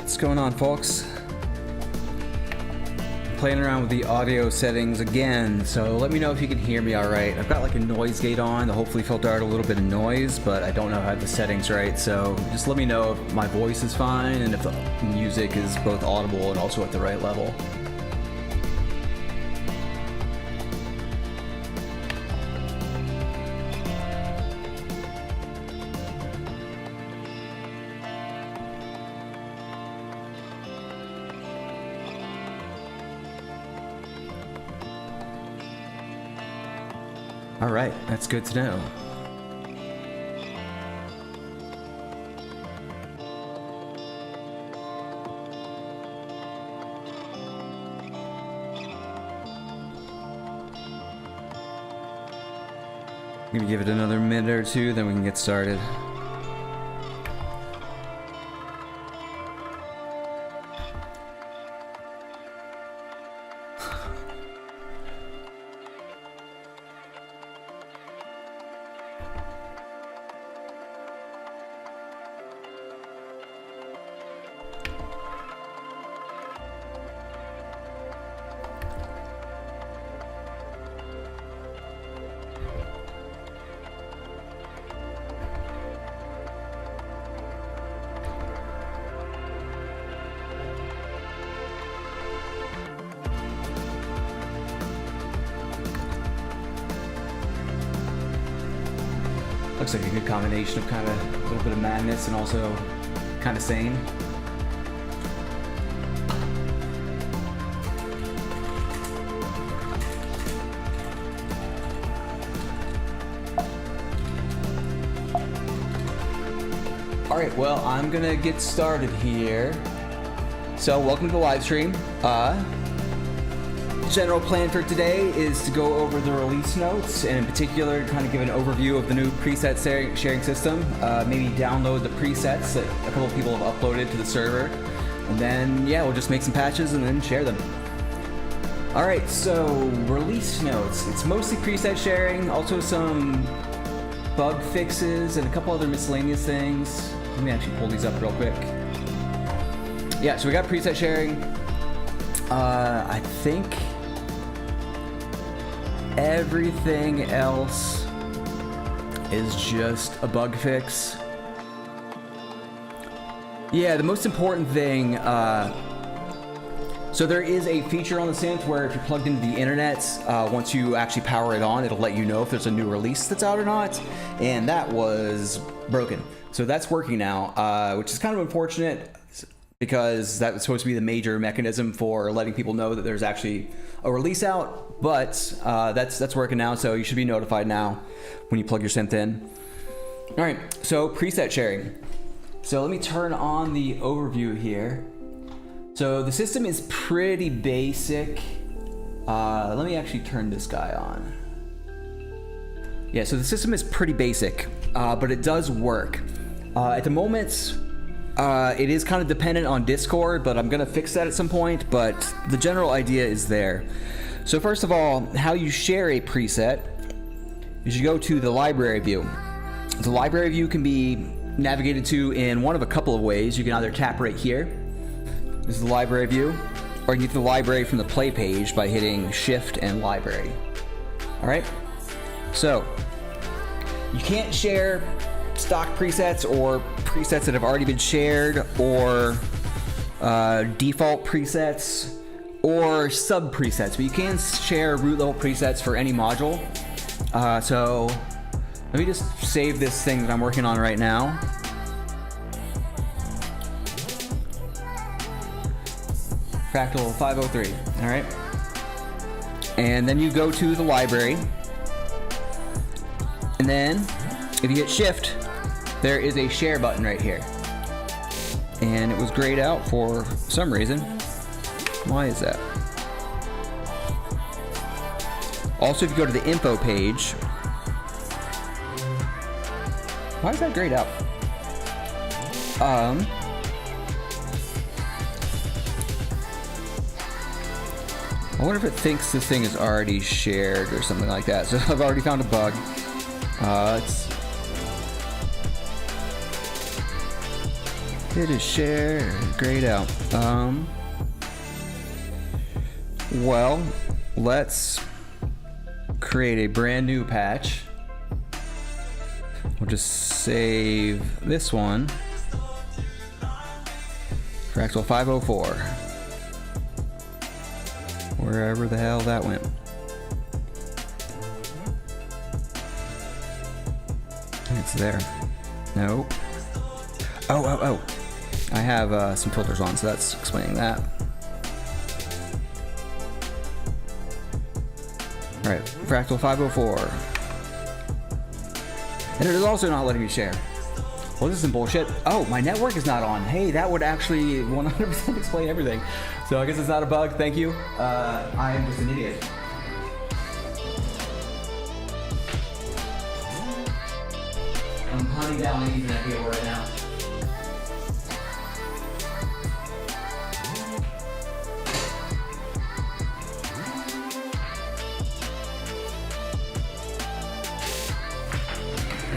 What's going on, folks? Playing around with the audio settings again, so let me know if you can hear me alright. I've got like a noise gate on to hopefully filter out a little bit of noise, but I don't know how the settings right, so just let me know if my voice is fine and if the music is both audible and also at the right level. Alright, that's good to know. I'm gonna give it another minute or two, then we can get started. Looks like a good combination of kind of a little bit of madness and also kind of sane. Alright, well, I'm gonna get started here. So, welcome to the live stream. General plan for today is to go over the release notes and in particular kind of give an overview of the new preset sharing system, maybe download the presets that a couple of people have uploaded to the server, and then yeah, we'll just make some patches and then share them. Alright, so release notes. It's mostly preset sharing, also some bug fixes and a couple other miscellaneous things. Let me actually pull these up real quick. Yeah, so we got preset sharing. I think everything else is just a bug fix. Yeah, the most important thing, so there is a feature on the synth where if you're plugged into the internet, once you actually power it on, it'll let you know if there's a new release that's out or not, and that was broken. So that's working now, which is kind of unfortunate because that was supposed to be the major mechanism for letting people know that there's actually a release out, but that's working now, so you should be notified now when you plug your synth in. All right, so preset sharing. So let me turn on the overview here. So the system is pretty basic. Let me actually turn this guy on. Yeah, so the system is pretty basic, but it does work. At the moment, it is kind of dependent on Discord, but I'm gonna fix that at some point, but the general idea is there. So first of all, how you share a preset is you go to the library view. The library view can be navigated to in one of a couple of ways. You can either tap right here, this is the library view, or you can get to the library from the play page by hitting Shift and Library. All right, so you can't share stock presets or presets that have already been shared or default presets or sub presets, but you can share root level presets for any module. So let me just save this thing that I'm working on right now. Fractal 503, all right? And then you go to the library, and then if you hit Shift, there is a share button right here. And it was grayed out for some reason. Why is that? Also, if you go to the info page, why is that grayed out? I wonder if it thinks this thing is already shared or something like that. So I've already found a bug. It is share, grayed out. Well, let's create a brand new patch. We'll just save this one. Fractal 504. Wherever the hell that went. It's there. Nope. Oh. I have some filters on, so that's explaining that. Alright, Fractal 504. And it is also not letting me share. Well, this is some bullshit. Oh, my network is not on. Hey, that would actually 100% explain everything. So I guess it's not a bug. Thank you. I am just an idiot. I'm hunting down an Ethernet cable right now.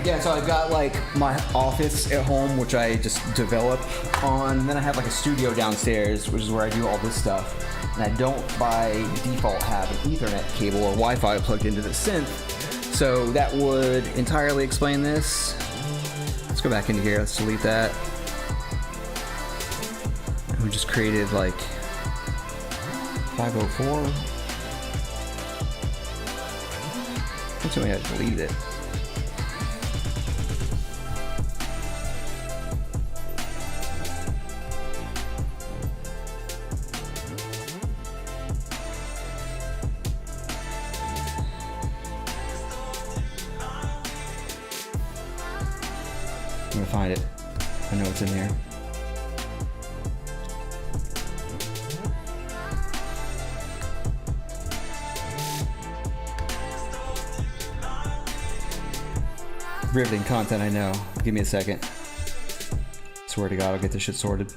Yeah, so I've got like my office at home, which I just develop on, and then I have like a studio downstairs, which is where I do all this stuff. And I don't by default have an Ethernet cable or Wi-Fi plugged into the synth. So that would entirely explain this. Let's go back into here, let's delete that. And we just created like 504. Let's see if I had to delete it. I'm gonna find it. I know it's in here. Riveting content, I know. Give me a second. Swear to God, I'll get this shit sorted.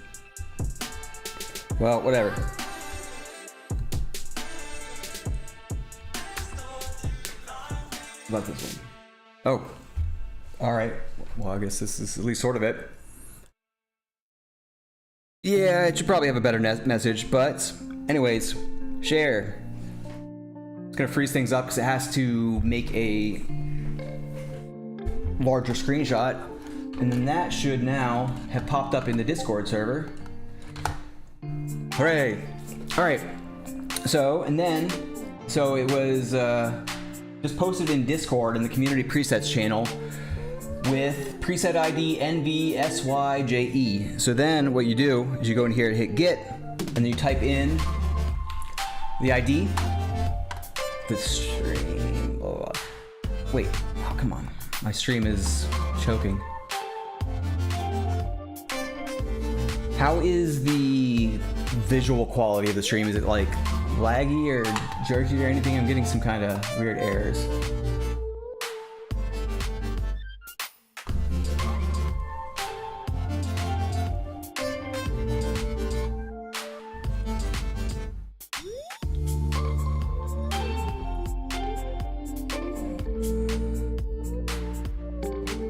Well, whatever. About this one. Oh. Alright. Well, I guess this is at least sort of it. Yeah, it should probably have a better message, but anyways, share. It's gonna freeze things up because it has to make a larger screenshot, and then that should now have popped up in the Discord server. Hooray! Alright, so it was just posted in Discord in the community presets channel with preset ID NVSYJE. So then what you do is you go in here and hit get, and then you type in the ID, the stream, blah, blah, blah. Wait, oh come on, my stream is choking. How is the visual quality of the stream? Is it like laggy or jerky or anything? I'm getting some kind of weird errors.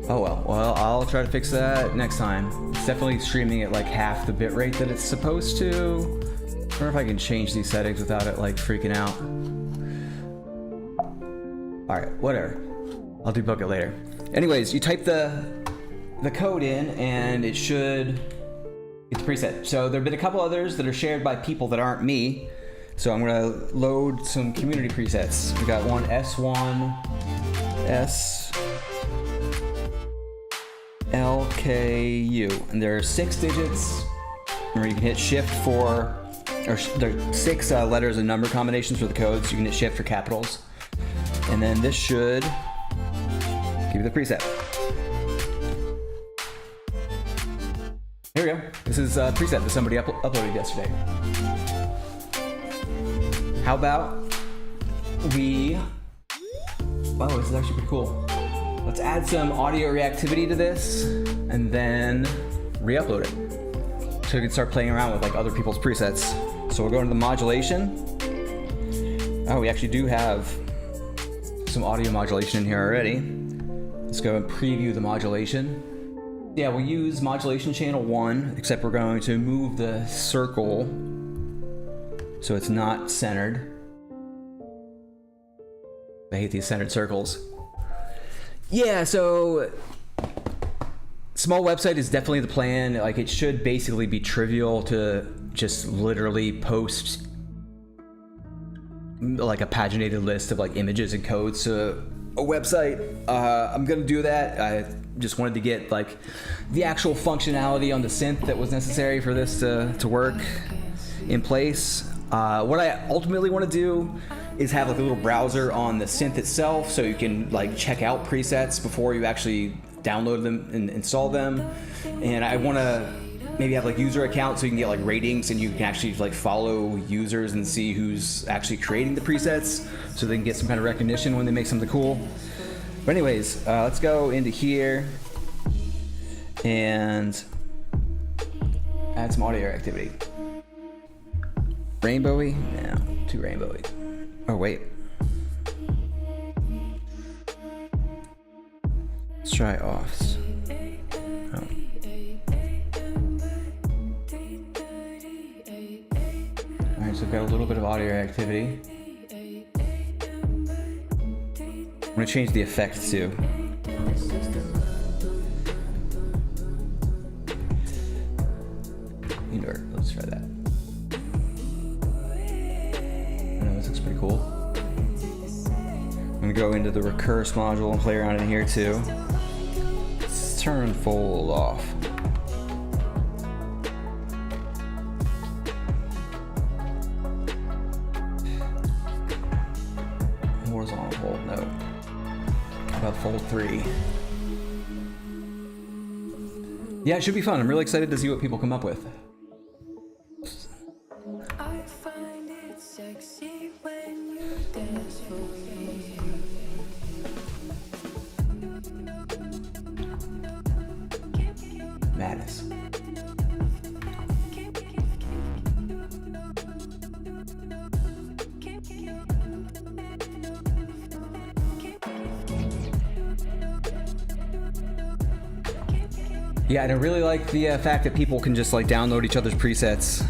Oh well, I'll try to fix that next time. It's definitely streaming at like half the bitrate that it's supposed to. I wonder if I can change these settings without it like freaking out. Alright, whatever. I'll debug it later. Anyways, you type the code in and it should get the preset. So there have been a couple others that are shared by people that aren't me. So I'm gonna load some community presets. We got one S1, S LKU, and there are 6 digits, or you can hit shift for, or there are 6 letters and number combinations for the codes. You can hit shift for capitals, and then this should give you the preset. Here we go. This is a preset that somebody uploaded yesterday. How about we, wow, this is actually pretty cool. Let's add some audio reactivity to this and then re-upload it. So we can start playing around with like other people's presets. So we'll go into the modulation. Oh, we actually do have some audio modulation in here already. Let's go and preview the modulation. Yeah, we'll use modulation channel 1, except we're going to move the circle so it's not centered. I hate these centered circles. Yeah, so small website is definitely the plan. Like, it should basically be trivial to just literally post like a paginated list of like images and codes to a website. I'm gonna do that. I just wanted to get like the actual functionality on the synth that was necessary for this to work in place. What I ultimately want to do is have like a little browser on the synth itself, so you can like check out presets before you actually download them and install them. And I want to maybe have like user accounts so you can get like ratings, and you can actually like follow users and see who's actually creating the presets, so they can get some kind of recognition when they make something cool. But anyways, let's go into here and add some audio activity. Rainbowy? No, too rainbowy. Oh wait. Let's try offs. Oh. Alright, so we've got a little bit of audio activity. I'm gonna change the effect too. Indoor, let's try that. I know, this looks pretty cool. I'm gonna go into the recurse module and play around in here too. Let's turn fold off. Horizontal fold, no. How about fold 3? Yeah, it should be fun. I'm really excited to see what people come up with. I find it sexy when you dance for me. Madness. Yeah, and I really like the fact that people can just like download each other's presets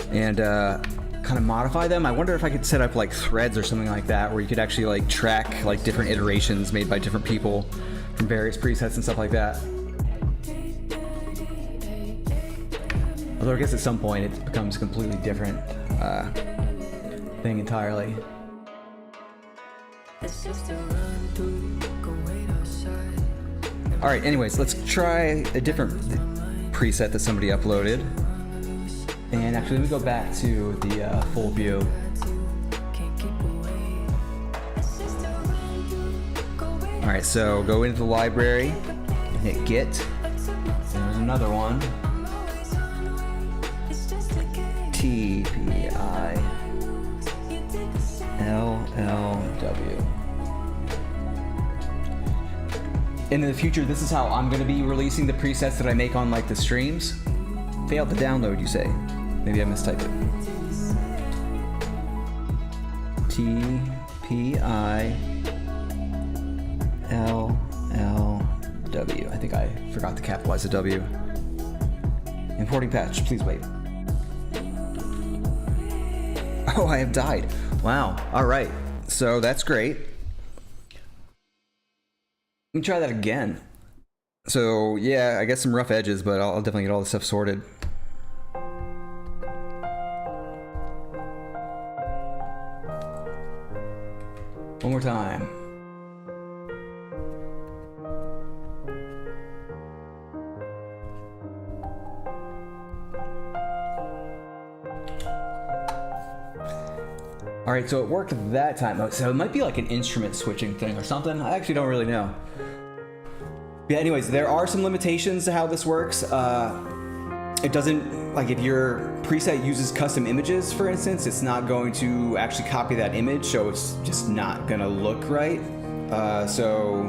and kind of modify them. I wonder if I could set up like threads or something like that, where you could actually like track like different iterations made by different people from various presets and stuff like that. Although I guess at some point it becomes a completely different thing entirely. Alright, anyways, let's try a different preset that somebody uploaded. And actually, let me go back to the full view. Alright, so go into the library and hit Git. There's another one. TPILLW. And in the future, this is how I'm going to be releasing the presets that I make on like the streams. Failed to download, you say? Maybe I mistyped it. TPILLW. I think I forgot to capitalize the W. Importing patch, please wait. Oh, I have died. Wow. All right. So that's great. Let me try that again. So yeah, I got some rough edges, but I'll definitely get all this stuff sorted. One more time. All right, so it worked that time. So it might be like an instrument switching thing or something. I actually don't really know. Yeah, anyways, there are some limitations to how this works. It doesn't, like if your preset uses custom images, for instance, it's not going to actually copy that image, so it's just not gonna look right. So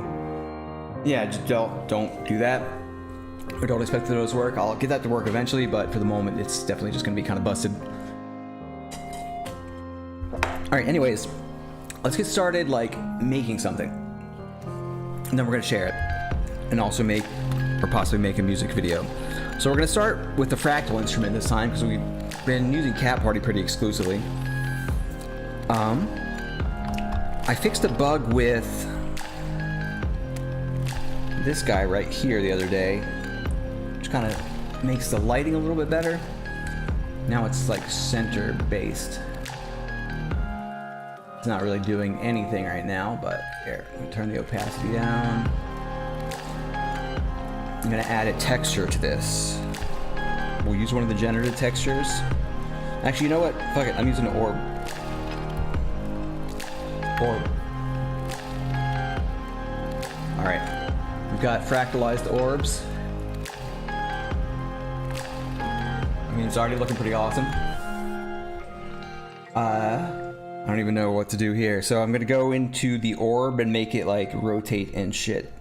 yeah, just don't do that. Or don't expect those to work. I'll get that to work eventually, but for the moment, it's definitely just gonna be kind of busted. All right, anyways, let's get started like making something. And then we're gonna share it. And also make or possibly make a music video. So we're gonna start with the fractal instrument this time because we've been using Cat Party pretty exclusively. I fixed a bug with this guy right here the other day, which kind of makes the lighting a little bit better. Now it's like center based. It's not really doing anything right now, but here, let me turn the opacity down. I'm gonna add a texture to this. We'll use one of the generative textures. Actually, you know what? Fuck it, I'm using an orb. Alright, we've got fractalized orbs. I mean, it's already looking pretty awesome. I don't even know what to do here. So I'm gonna go into the orb and make it like rotate and shit.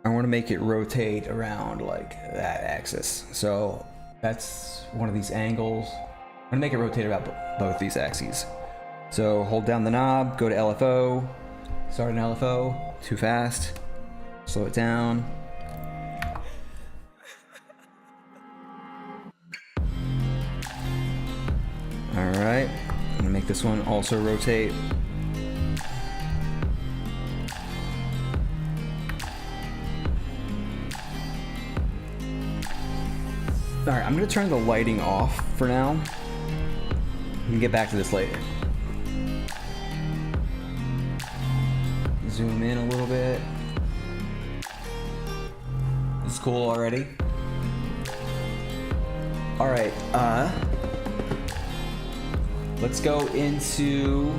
I want to make it rotate around like that axis. So that's one of these angles. I'm gonna make it rotate about both these axes. So hold down the knob, go to LFO, start an LFO, too fast, slow it down. Alright, I'm gonna make this one also rotate. Alright, I'm gonna turn the lighting off for now. We can get back to this later. Zoom in a little bit. This is cool already. Alright, let's go into...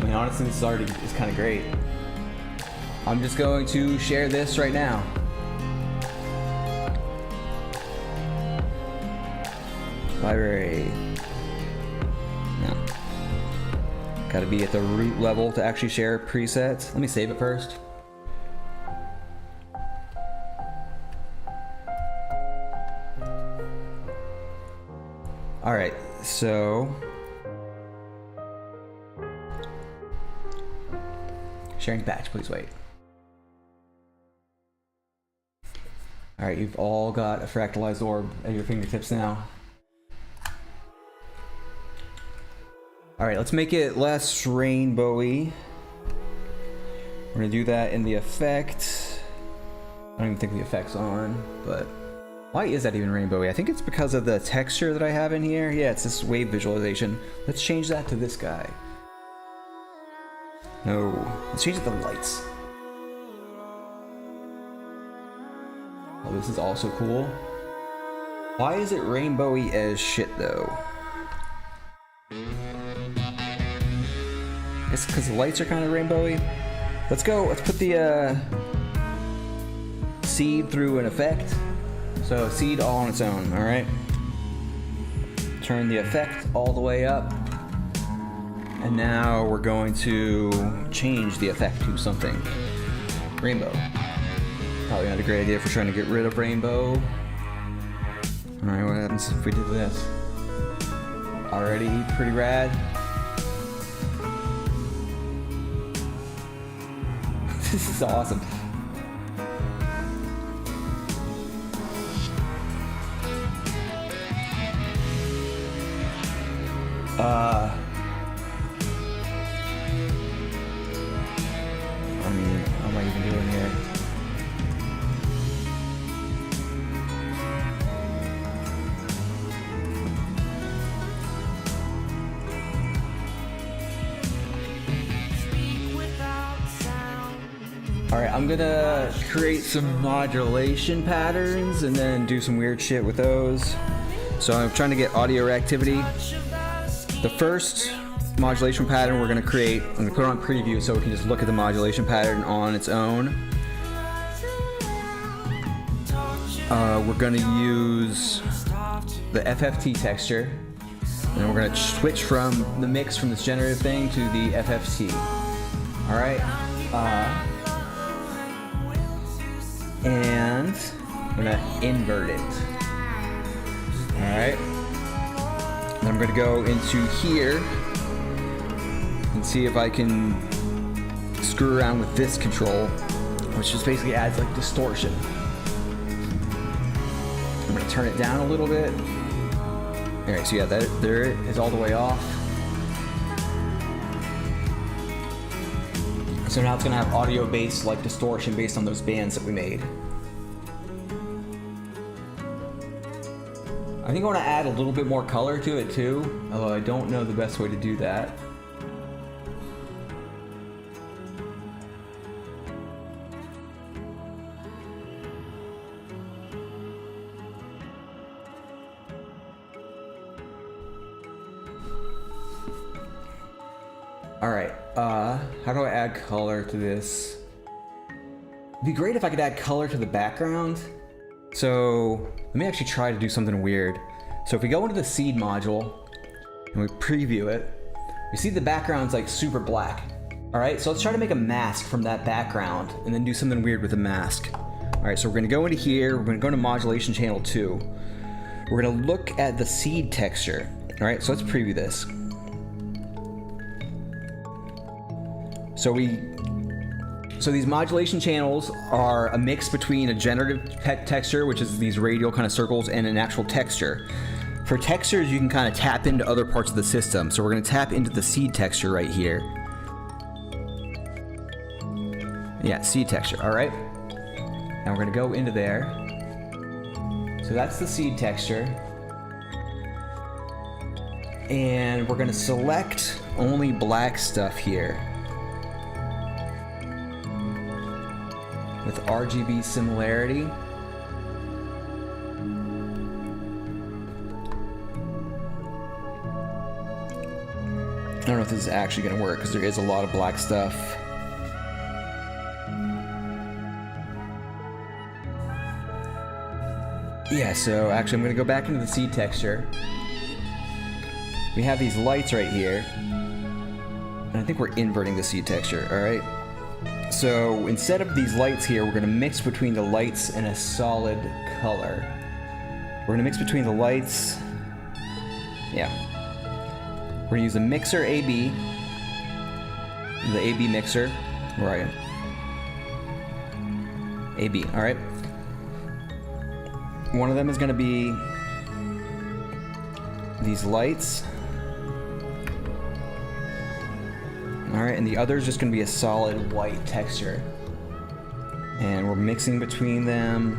I mean, honestly, this already is kind of great. I'm just going to share this right now. Library. No. Gotta be at the root level to actually share presets. Let me save it first. Alright, so... sharing batch, please wait. Alright, you've all got a fractalized orb at your fingertips now. Alright, let's make it less rainbowy. We're gonna do that in the effect. I don't even think the effect's on, but why is that even rainbowy? I think it's because of the texture that I have in here. Yeah, it's this wave visualization. Let's change that to this guy. No, let's change it to lights. Oh, this is also cool. Why is it rainbowy as shit though? It's because the lights are kind of rainbowy. Let's put the seed through an effect. So seed all on its own, all right? Turn the effect all the way up. And now we're going to change the effect to something. Rainbow. Probably not a great idea if we're trying to get rid of rainbow. All right, what happens if we do this? Already pretty rad. This is awesome. I mean, how am I even doing here? Alright, I'm gonna create some modulation patterns and then do some weird shit with those. So I'm trying to get audio reactivity. The first modulation pattern we're gonna create, I'm gonna put it on preview so we can just look at the modulation pattern on its own. We're gonna use the FFT texture, and we're gonna switch from the mix from this generative thing to the FFT. Alright. And I'm gonna invert it. Alright. And I'm gonna go into here and see if I can screw around with this control. which just basically adds like distortion. I'm gonna turn it down a little bit. All right, so yeah, there it is all the way off. So now it's gonna have audio-based like distortion based on those bands that we made. I think I want to add a little bit more color to it too, although I don't know the best way to do that. Alright, how do I add color to this? It'd be great if I could add color to the background. So, let me actually try to do something weird. So if we go into the seed module, and we preview it, we see the background's like super black. Alright, so let's try to make a mask from that background, and then do something weird with the mask. Alright, so we're gonna go into here, we're gonna go to modulation channel 2. We're gonna look at the seed texture. Alright, so let's preview this. So these modulation channels are a mix between a generative texture, which is these radial kind of circles, and an actual texture. For textures, you can kind of tap into other parts of the system. So we're going to tap into the seed texture right here. Yeah, seed texture, all right? Now we're going to go into there. So that's the seed texture. And we're going to select only black stuff here. With RGB similarity. I don't know if this is actually going to work because there is a lot of black stuff. Yeah, so actually I'm going to go back into the seed texture. We have these lights right here. And I think we're inverting the seed texture, alright? So instead of these lights here, we're going to mix between the lights and a solid color. We're going to mix between the lights. Yeah. We're going to use the mixer AB. The AB mixer. Where are you? AB, alright. One of them is going to be these lights. Alright, and the other is just going to be a solid white texture. And we're mixing between them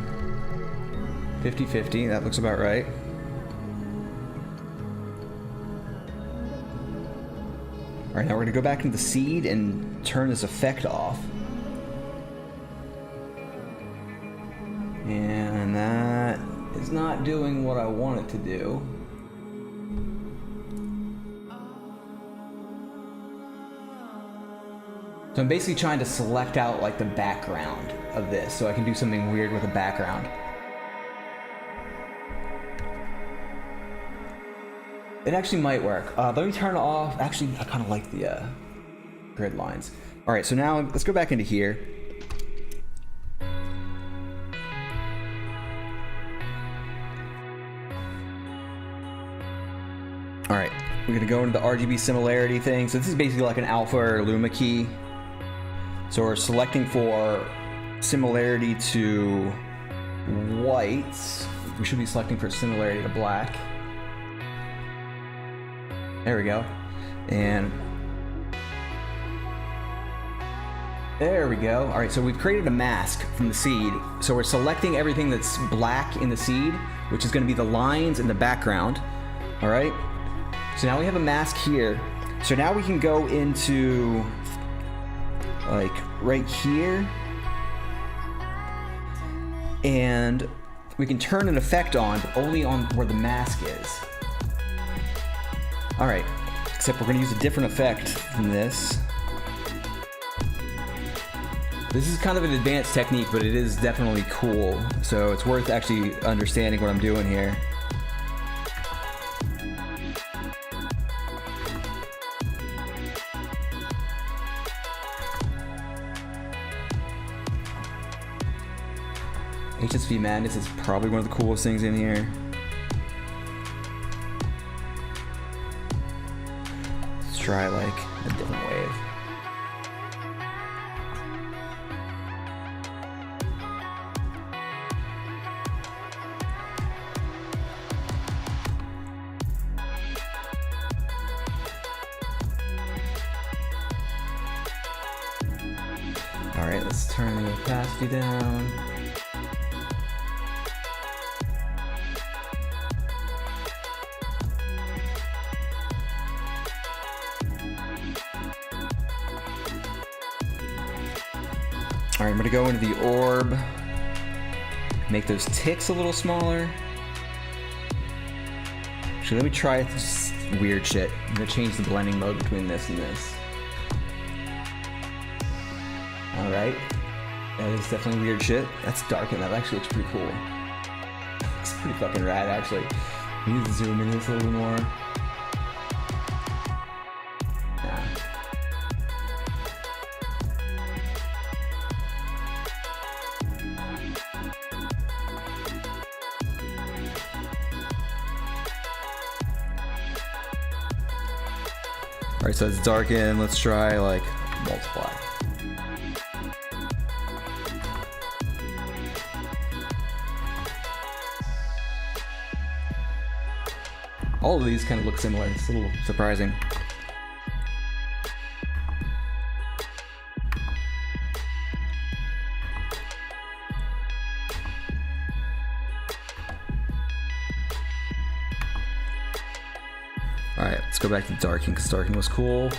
50-50, that looks about right. Alright, now we're going to go back into the seed and turn this effect off. And that is not doing what I want it to do. So I'm basically trying to select out like the background of this so I can do something weird with the background. It actually might work. Let me turn it off. Actually, I kind of like the grid lines. All right, so now let's go back into here. All right, we're gonna go into the RGB similarity thing. So this is basically like an alpha or luma key. So we're selecting for similarity to whites. We should be selecting for similarity to black. There we go. And there we go. All right, so we've created a mask from the seed. So we're selecting everything that's black in the seed, which is going to be the lines in the background. All right. So now we have a mask here. So now we can go into like right here, and we can turn an effect on, but only on where the mask is. All right, except we're going to use a different effect from this. This is kind of an advanced technique, but it is definitely cool. So it's worth actually understanding what I'm doing here. HSV Madness is probably one of the coolest things in here. Let's try like a different wave. All right, let's turn the opacity down. All right, I'm gonna go into the orb, make those ticks a little smaller. Actually, let me try this weird shit. I'm gonna change the blending mode between this and this. All right, that is definitely weird shit. That's dark and that actually looks pretty cool. It's pretty fucking rad, actually. We need to zoom in this a little more. Yeah. All right, so it's darken. Let's try like multiply. All of these kind of look similar. It's a little surprising. All right, let's go back to darking because darking was cool.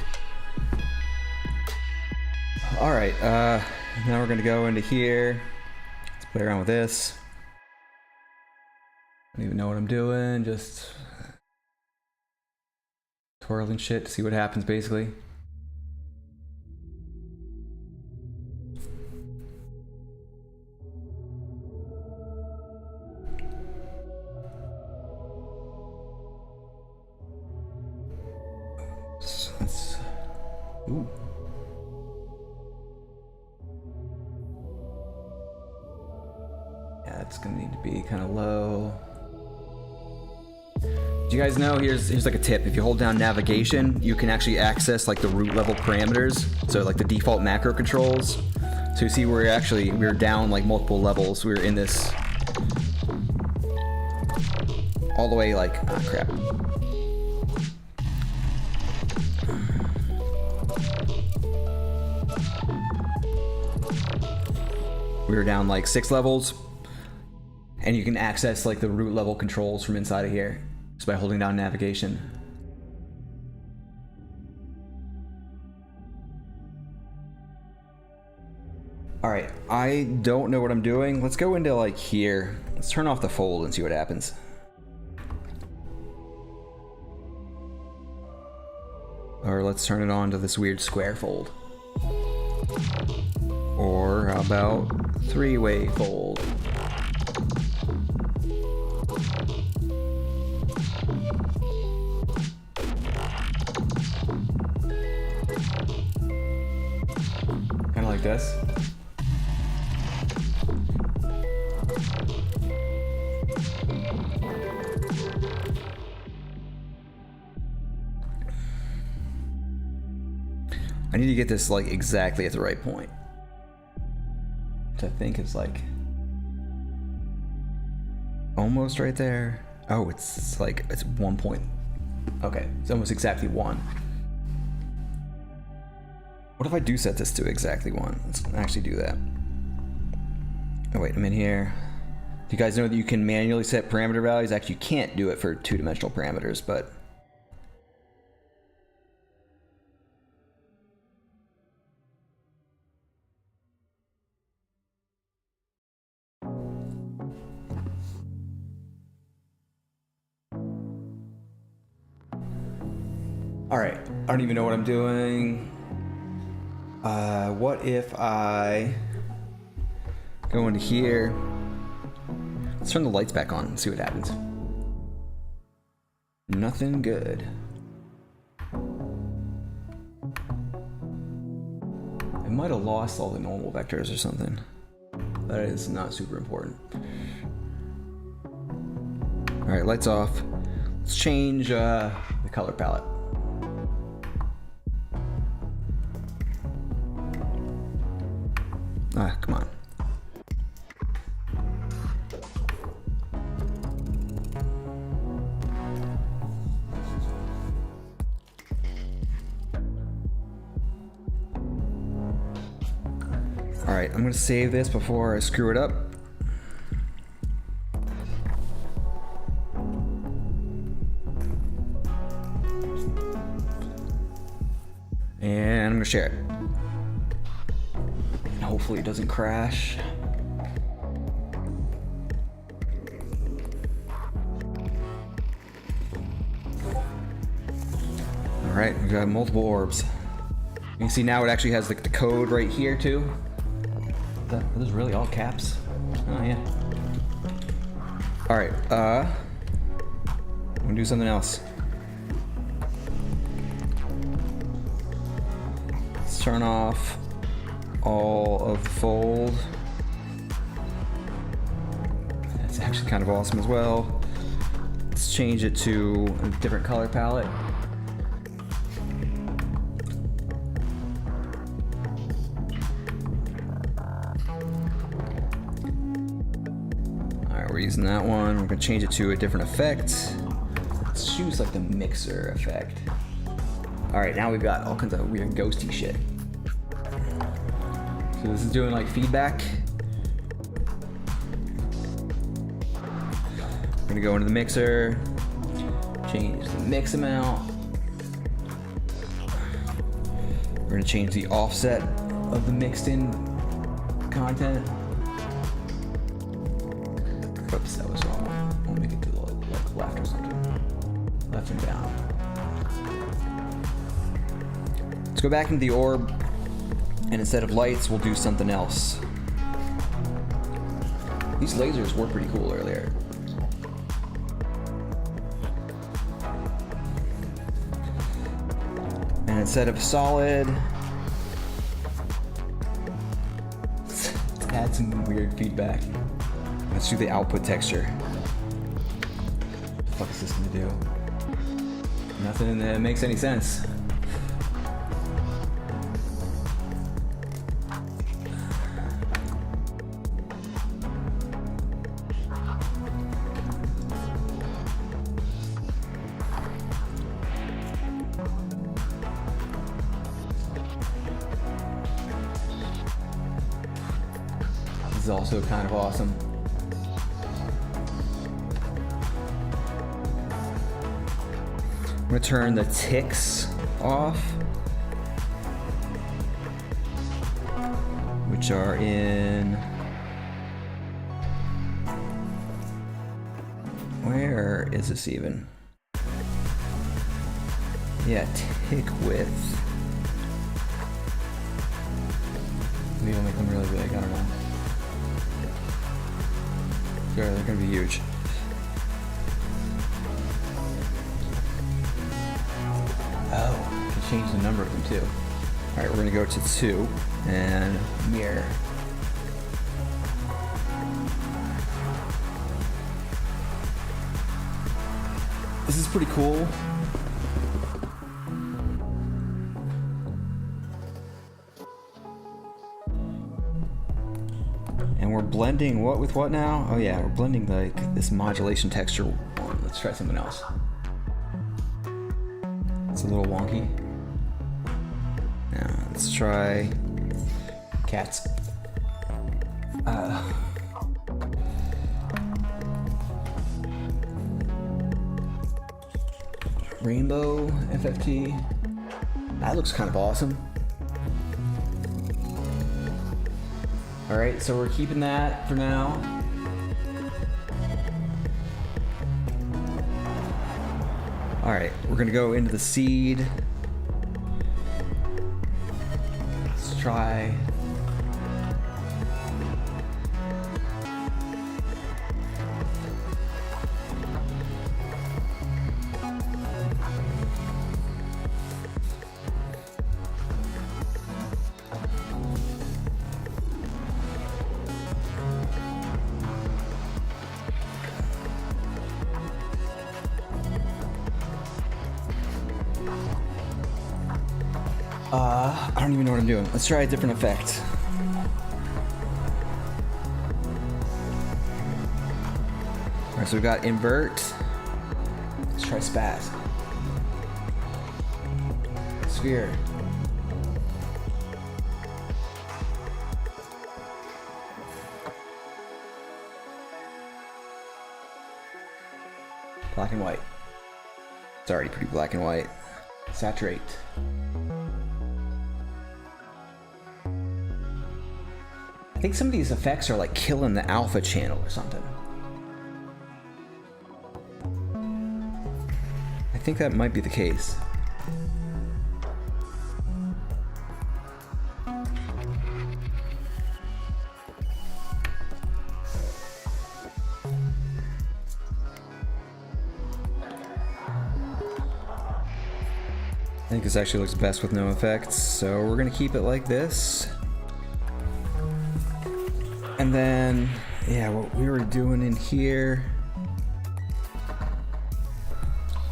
All right, now we're gonna go into here. Let's play around with this. I don't even know what I'm doing, just twirling shit to see what happens, basically. Ooh. Yeah, it's gonna need to be kind of low. Do you guys know, here's like a tip. If you hold down navigation, you can actually access like the root level parameters. So like the default macro controls. So you see we're down like multiple levels. We're in this all the way like, ah, crap. We were down like 6 levels, and you can access like the root level controls from inside of here just by holding down navigation. All right, I don't know what I'm doing. Let's go into like here. Let's turn off the fold and see what happens. Or let's turn it on to this weird square fold. Or how about 3-way fold? Kind of like this. I need to get this like exactly at the right point. Which I think is like almost right there. Oh, it's like, it's 1 point. Okay, it's almost exactly 1. What if I do set this to exactly 1? Let's actually do that. Oh wait, I'm in here. Do you guys know that you can manually set parameter values? Actually, you can't do it for 2-dimensional parameters, but all right, I don't even know what I'm doing. What if I go into here? Let's turn the lights back on and see what happens. Nothing good. I might have lost all the normal vectors or something. That is not super important. All right, lights off. Let's change the color palette. Ah, come on. Alright, I'm gonna save this before I screw it up. And I'm gonna share it. And hopefully it doesn't crash. Alright, we've got multiple orbs. You can see now it actually has the code right here too. Are those really all caps? Oh yeah. Alright, I'm gonna do something else. Let's turn off all of the fold. That's actually kind of awesome as well. Let's change it to a different color palette. We're using that one. We're gonna change it to a different effect. Let's choose like the mixer effect. All right, now we've got all kinds of weird ghosty shit. So this is doing like feedback. We're gonna go into the mixer, change the mix amount. We're gonna change the offset of the mixed in content. Oops, that was wrong. We'll make it to the like left or something. Left and down. Let's go back into the orb, and instead of lights, we'll do something else. These lasers were pretty cool earlier. And instead of solid, let's add some weird feedback. Let's do the output texture. What the fuck is this gonna do? Nothing that makes any sense. This is also kind of awesome. I'm gonna turn the ticks off, which are in, where is this even? Yeah, tick width. Maybe I'll make them really big, I don't know. Sure, they're gonna be huge. Oh, can change the number of them too. All right, we're gonna go to 2 and mirror. This is pretty cool. And we're blending what with what now? Oh yeah, we're blending like this modulation texture. Let's try something else. It's a little wonky. Now let's try cats. Rainbow FFT. That looks kind of awesome. All right, so we're keeping that for now. All right, we're gonna go into the seed. Let's try. I don't even know what I'm doing. Let's try a different effect. All right, so we've got invert. Let's try spaz. Sphere. Black and white. It's already pretty black and white. Saturate. I think some of these effects are like killing the alpha channel or something. I think that might be the case. I think this actually looks best with no effects, so we're gonna keep it like this. And then, yeah, what we were doing in here,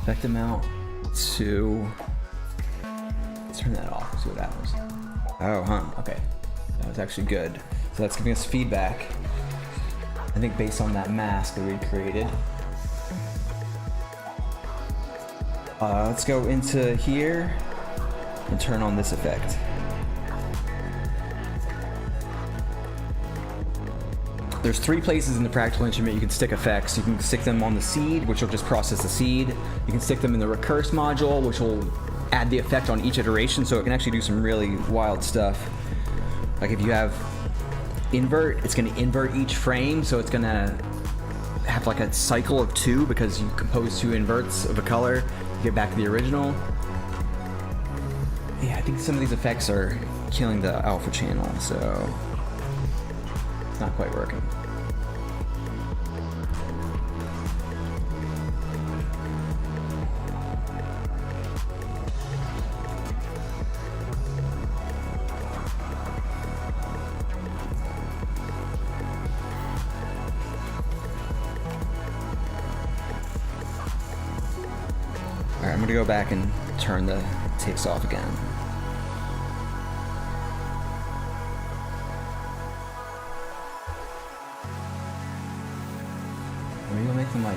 effect amount to, let's turn that off, see what happens. Oh, huh, okay. That was actually good. So that's giving us feedback, I think based on that mask that we had created. Let's go into here and turn on this effect. There's 3 places in the practical instrument you can stick effects. You can stick them on the seed, which will just process the seed. You can stick them in the recurse module, which will add the effect on each iteration, so it can actually do some really wild stuff. Like if you have invert, it's going to invert each frame, so it's going to have like a cycle of 2 because you compose 2 inverts of a color. Get back to the original. Yeah, I think some of these effects are killing the alpha channel, so it's not quite working. Alright, I'm gonna go back and turn the tapes off again. Maybe we'll make them like...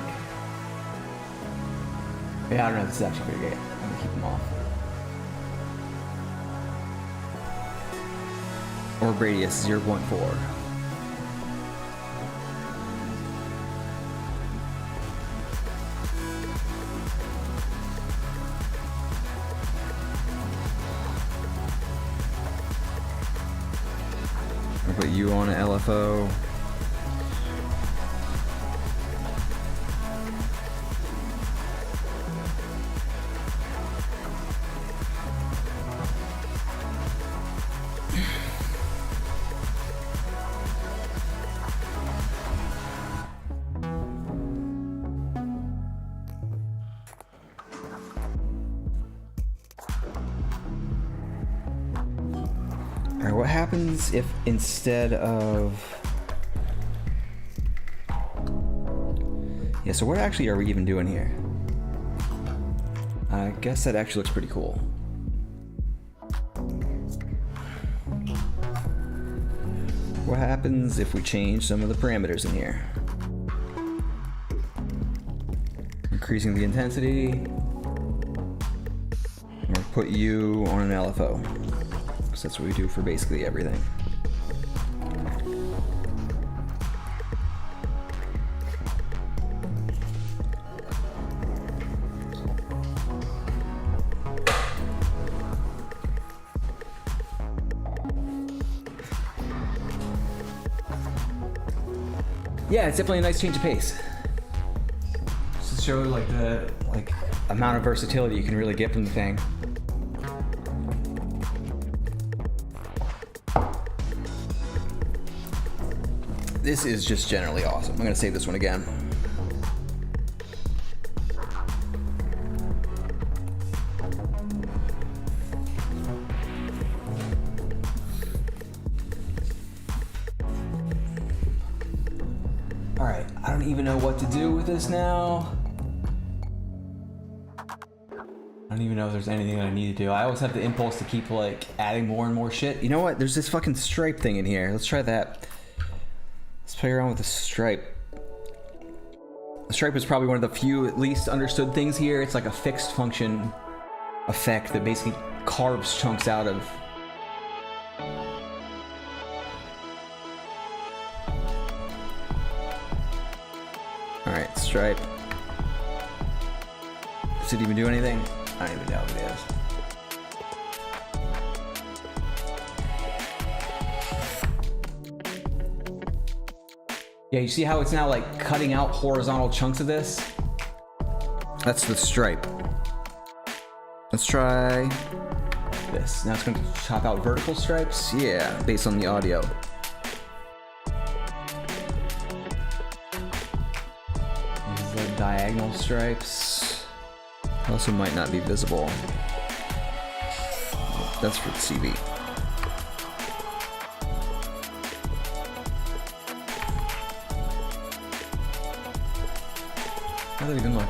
Yeah, I don't know, this is actually pretty good. I'm gonna keep them off. Orb radius 0.4. Put you on an LFO. Alright, what happens if instead of... Yeah, so what actually are we even doing here? I guess that actually looks pretty cool. What happens if we change some of the parameters in here? Increasing the intensity. Or put you on an LFO. So that's what we do for basically everything. Yeah, it's definitely a nice change of pace. Just to show like the amount of versatility you can really get from the thing. This is just generally awesome. I'm gonna save this one again. All right, I don't even know what to do with this now. I don't even know if there's anything I need to do. I always have the impulse to keep like adding more and more shit. You know what? There's this fucking stripe thing in here. Let's try that. Let's play around with the stripe. The stripe is probably one of the few at least understood things here. It's like a fixed function effect that basically carves chunks out of. Alright, stripe. Does it even do anything? I don't even know if it is. Yeah, you see how it's now like cutting out horizontal chunks of this? That's the stripe. Let's try this. Now it's going to chop out vertical stripes. Yeah, based on the audio. These are the diagonal stripes. Also might not be visible. That's for the CV. How does it even look?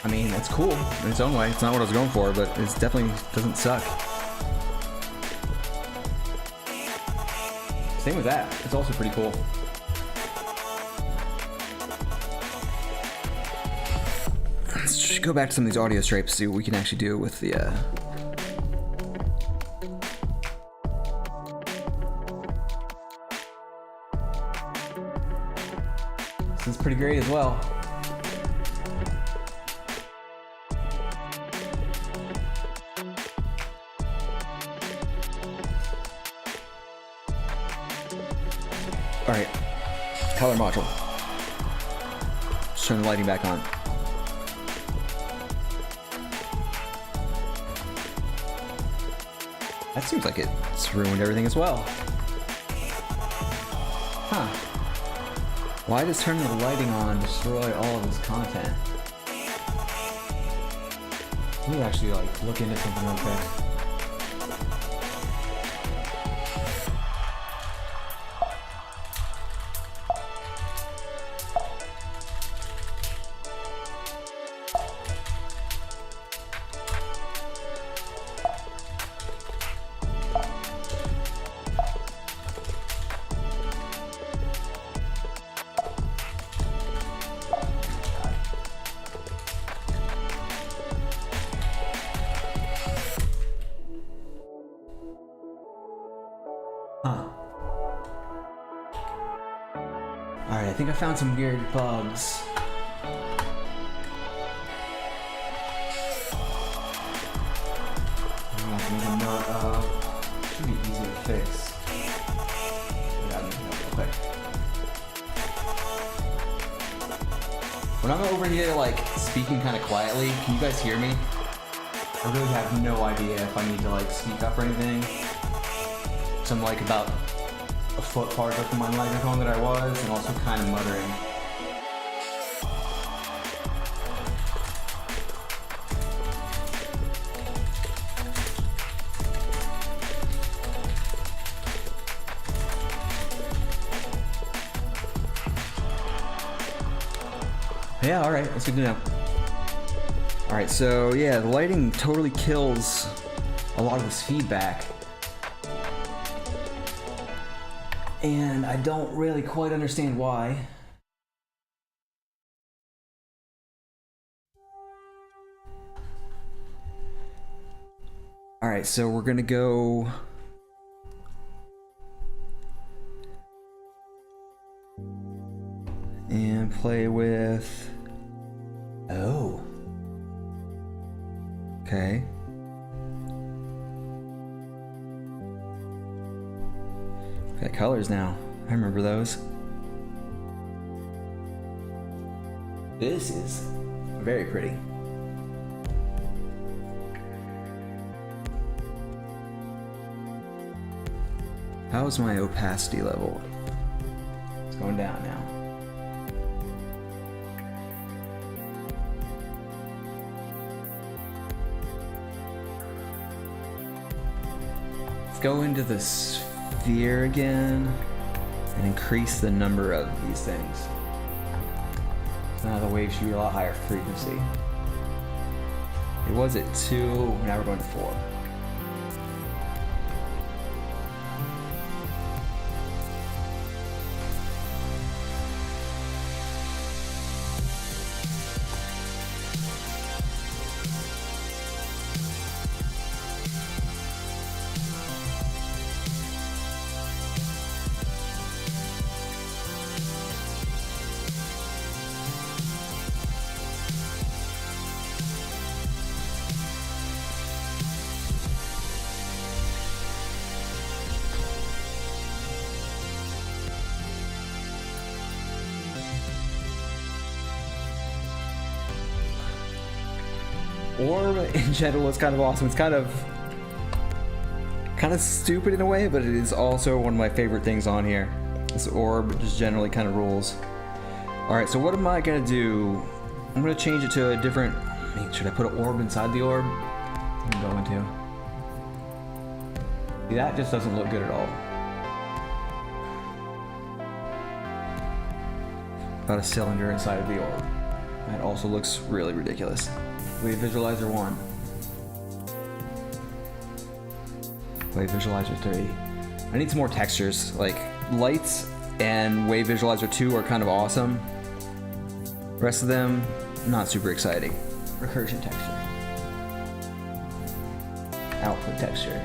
I mean, it's cool in its own way. It's not what I was going for, but it definitely doesn't suck. Same with that. It's also pretty cool. Let's just go back to some of these audio stripes, see what we can actually do with the... This is pretty great as well. All right, color module. Let's turn the lighting back on. That seems like it's ruined everything as well. Huh. Why does turning the lighting on destroy all of this content? Let me actually like look into something real quick. Alright, I think I found some weird bugs. I'm gonna make a note of. Should be easy to fix. Yeah, I'm making a note real quick. When I'm over here, like, speaking kind of quietly, can you guys hear me? I really have no idea if I need to, like, speak up or anything. So I'm, like, about a foot farther from my microphone than I was, and also kind of muttering. Yeah, alright, that's good to know. Alright, so yeah, the lighting totally kills a lot of this feedback. And I don't really quite understand why. Alright, so we're gonna go... and play with... Oh. Okay. Got colors now. I remember those. This is very pretty. How's my opacity level? It's going down now. Let's go into the sphere again and increase the number of these things. So now the wave should be a lot higher frequency. It was at 2, now we're going to 4. orb in general is kind of awesome. It's kind of stupid in a way, but it is also one of my favorite things on here. This orb just generally kind of rules. Alright, so what am I gonna do? I'm gonna change it to a different... should I put an orb inside the orb? I'm going to. See, that just doesn't look good at all. Got a cylinder inside of the orb. That also looks really ridiculous. Wave Visualizer 1. Wave Visualizer 3. I need some more textures. Like, lights and Wave Visualizer 2 are kind of awesome. The rest of them, not super exciting. Recursion texture. Output texture.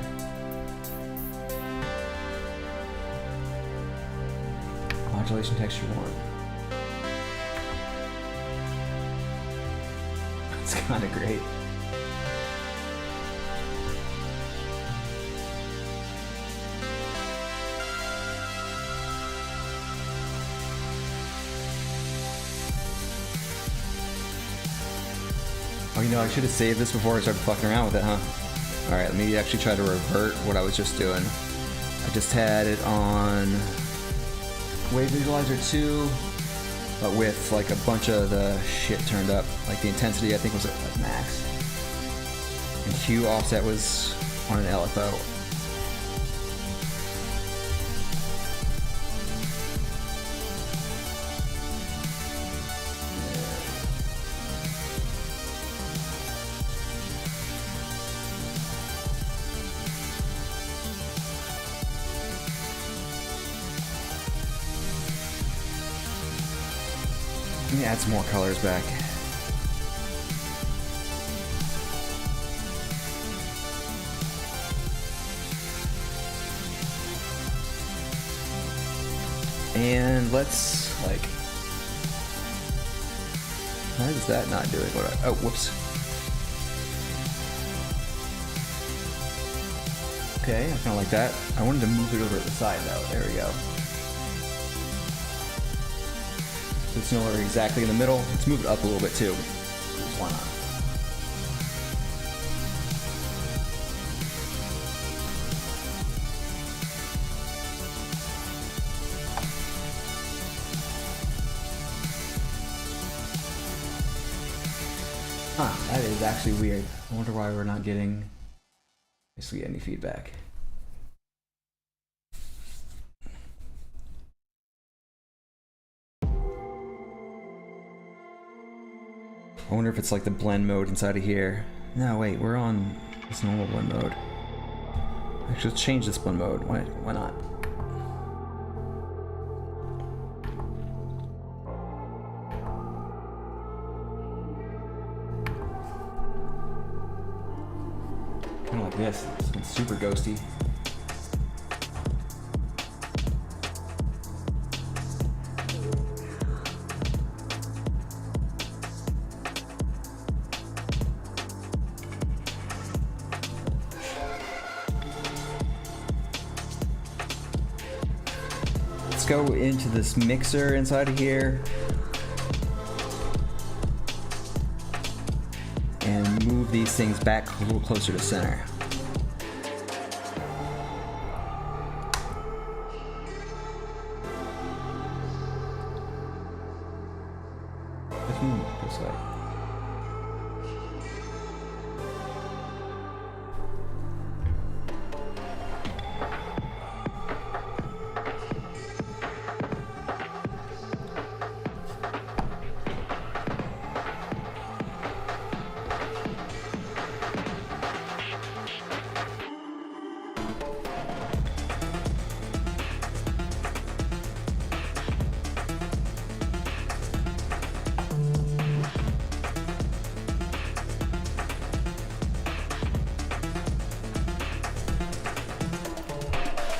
Modulation texture 1. It's kind of great. Oh, you know, I should have saved this before I started fucking around with it, huh? Alright, let me actually try to revert what I was just doing. I just had it on Wave Visualizer 2, but with like a bunch of the shit turned up. Like the intensity I think was at max. And hue offset was on an LFO. Let me add some more colors back. And let's, like... Why is that not doing what I... Oh, whoops. Okay, I kind of like that. I wanted to move it over to the side, though. There we go. So it's no longer exactly in the middle. Let's move it up a little bit, too. Why not? Huh, that is actually weird. I wonder why we're not getting basically any feedback. I wonder if it's like the blend mode inside of here. No, wait, we're on this normal blend mode. Actually, let's change this blend mode. Why not? Kind of like this. It's super ghosty. Let's go into this mixer inside of here and move these things back a little closer to center. Let's move this way.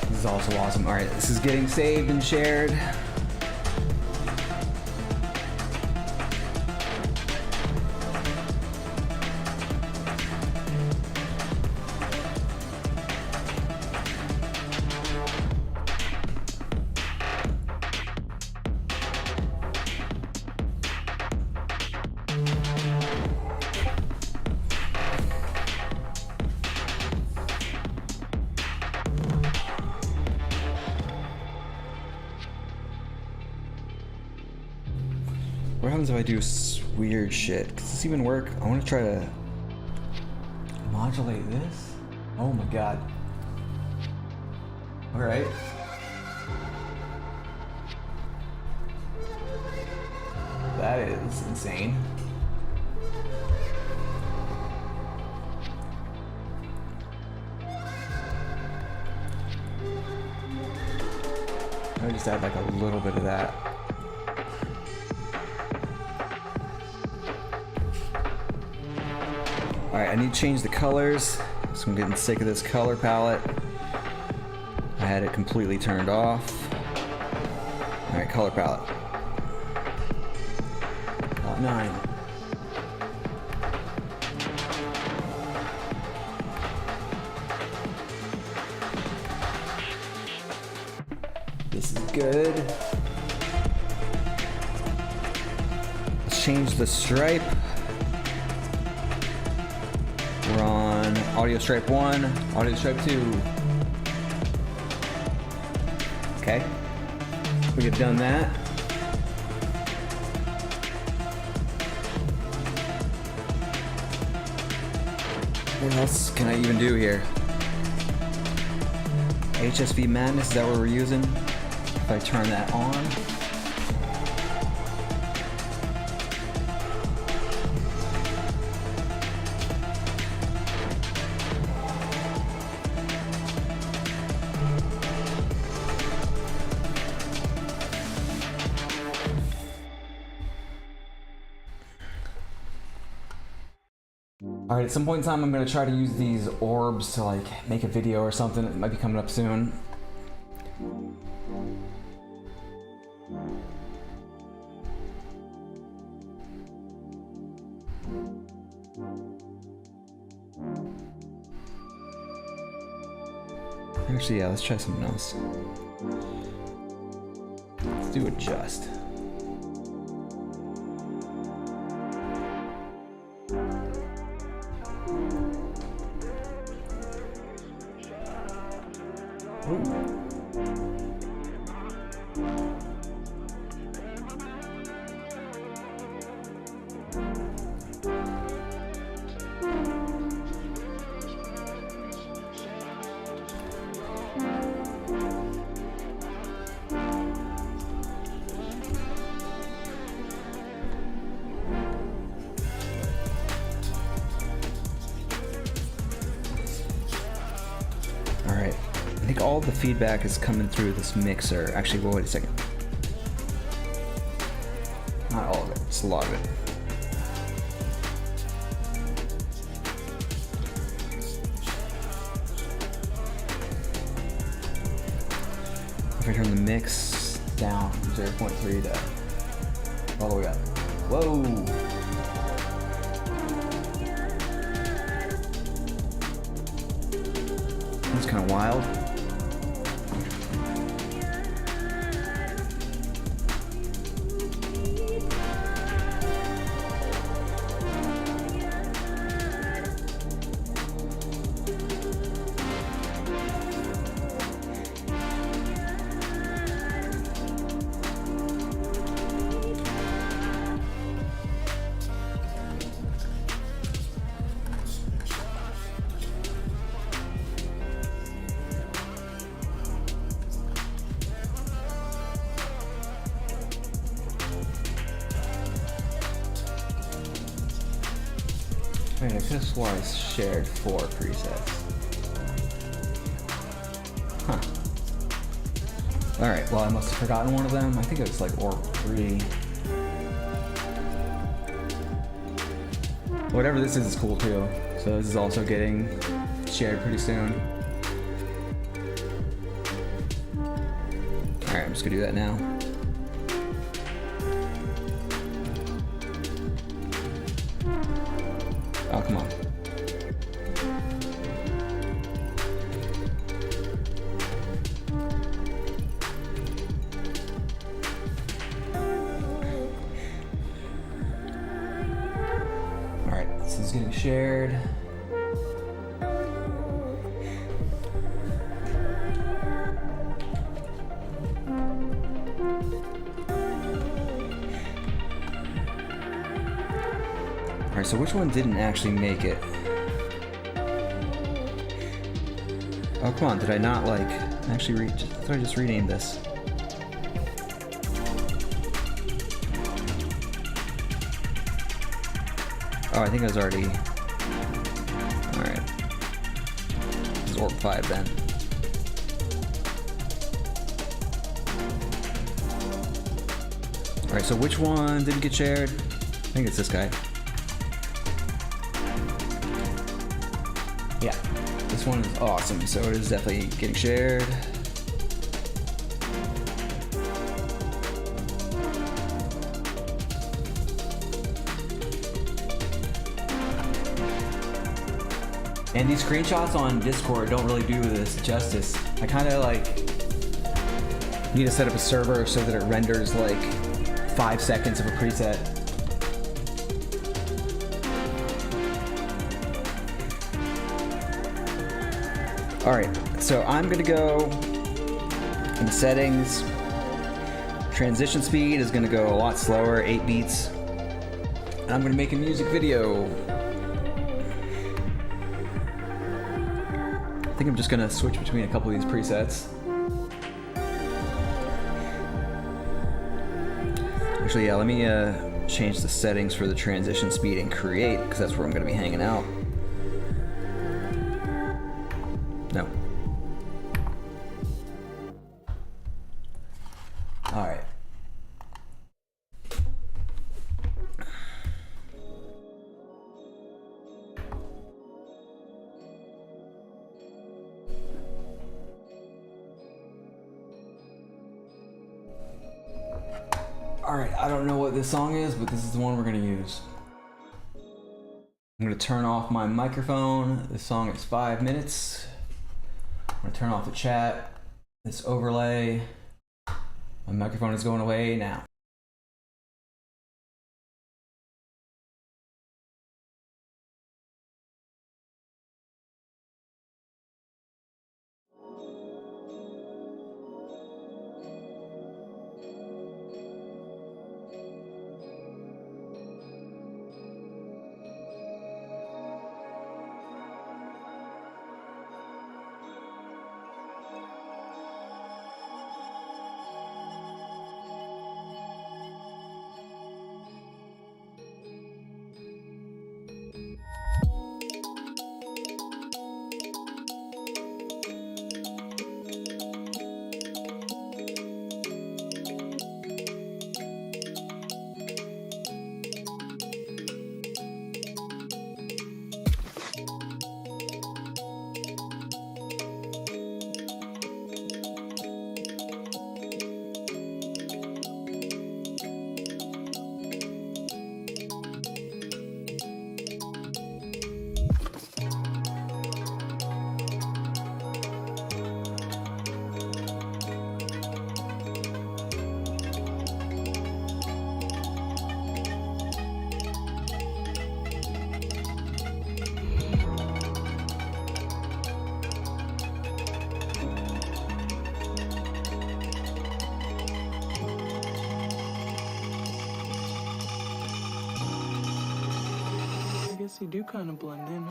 This is also awesome. All right, this is getting saved and shared. What happens if I do weird shit? Does this even work? I want to try to modulate this. Oh my god. Alright. That is insane. I just add like a little bit of that. Alright, I need to change the colors, so I'm getting sick of this color palette. I had it completely turned off. Alright, color palette. Palette 9. This is good. Let's change the stripe. We're on audio stripe 1, audio stripe 2. Okay. We have done that. What else can I even do here? HSV Madness, is that what we're using? If I turn that on. Alright, at some point in time I'm gonna try to use these orbs to like make a video or something. It might be coming up soon. Actually, yeah, let's try something else. Let's do adjust. Ooh. Alright, I think all the feedback is coming through this mixer. Actually, well, wait a second. Not all of it, it's a lot of it. If I turn the mix down from 0.3 to all the way up. Whoa! It's kind of wild. Wait, I could have swore I shared 4 presets. Huh. Alright, well I must have forgotten one of them. I think it was like orb 3. Whatever this is cool too. So this is also getting shared pretty soon. Alright, I'm just gonna do that now. Oh, come on. Alright, this is getting shared. Alright, so which one didn't actually make it? Oh, come on, did I not, like, actually I thought I just renamed this. Oh, I think I was already... Alright. This is Orb 5 then. Alright, so which one didn't get shared? I think it's this guy. Yeah, this one is awesome, so it is definitely getting shared. And these screenshots on Discord don't really do this justice. I kind of like need to set up a server so that it renders like 5 seconds of a preset. Alright, so I'm gonna go in the settings. Transition speed is gonna go a lot slower, 8 beats. And I'm gonna make a music video. I think I'm just gonna switch between a couple of these presets. Actually, yeah, let me change the settings for the transition speed and create, because that's where I'm gonna be hanging out. No. Alright. Alright, I don't know what this song is, but this is the one we're gonna use. I'm gonna turn off my microphone. This song is 5 minutes. I'm gonna turn off the chat, this overlay. My microphone is going away now. I guess you do kind of blend in.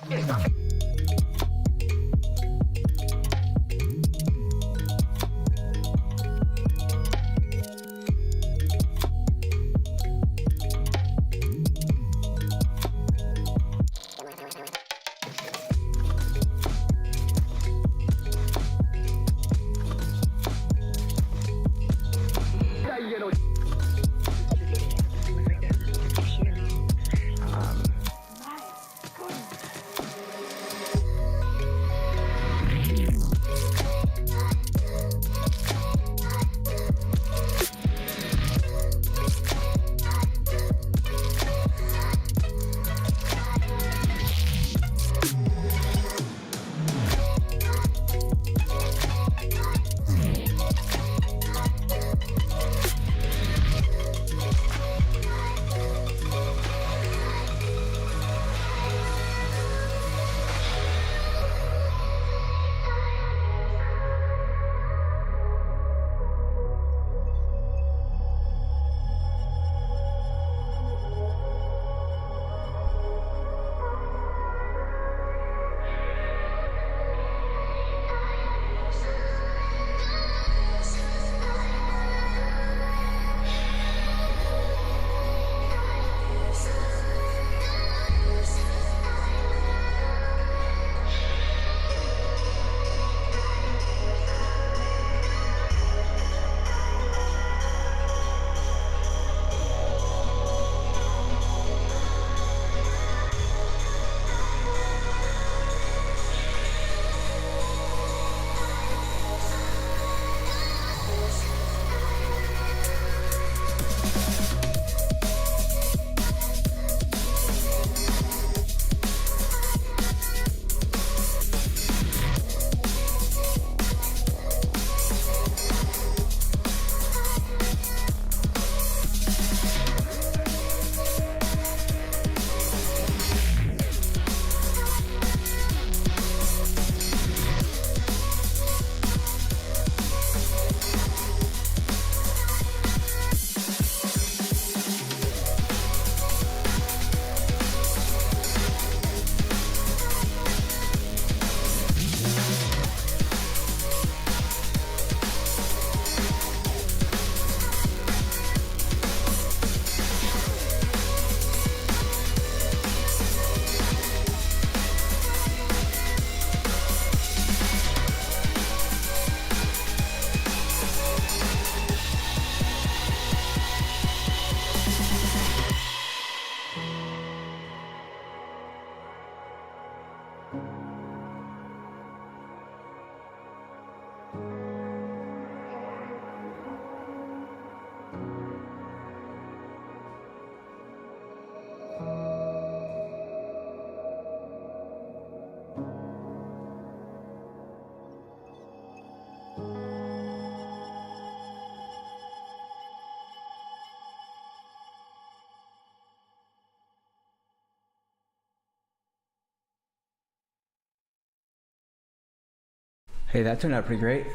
Hey, that turned out pretty great.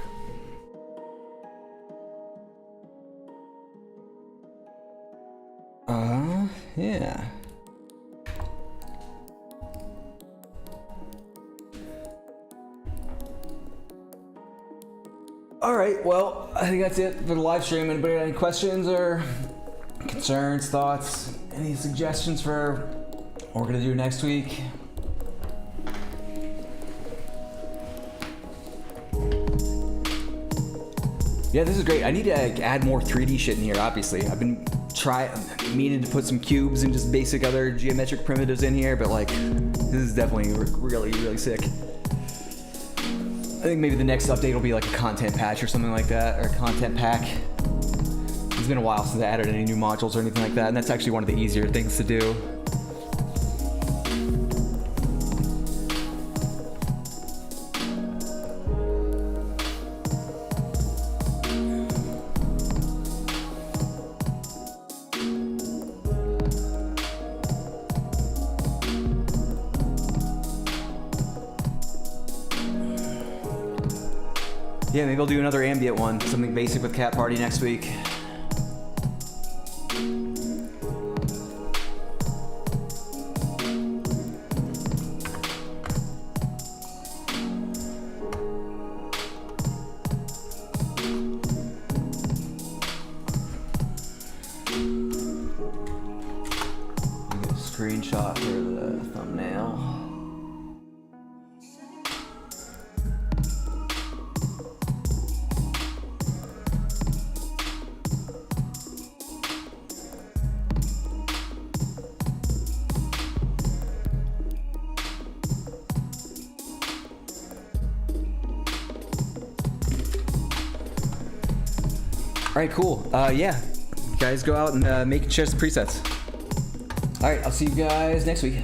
Yeah. All right, well, I think that's it for the live stream. Anybody got any questions or concerns, thoughts, any suggestions for what we're gonna do next week? Yeah, this is great. I need to add more 3D shit in here, obviously. I've been meaning to put some cubes and just basic other geometric primitives in here, but like, this is definitely really, really sick. I think maybe the next update will be like a content patch or something like that, or a content pack. It's been a while since I added any new modules or anything like that, and that's actually one of the easier things to do. Yeah, maybe I'll do another ambient one, something basic with Cat Party next week. Get a screenshot for the thumbnail. All right, cool. Yeah, you guys go out and make and share some presets. All right, I'll see you guys next week.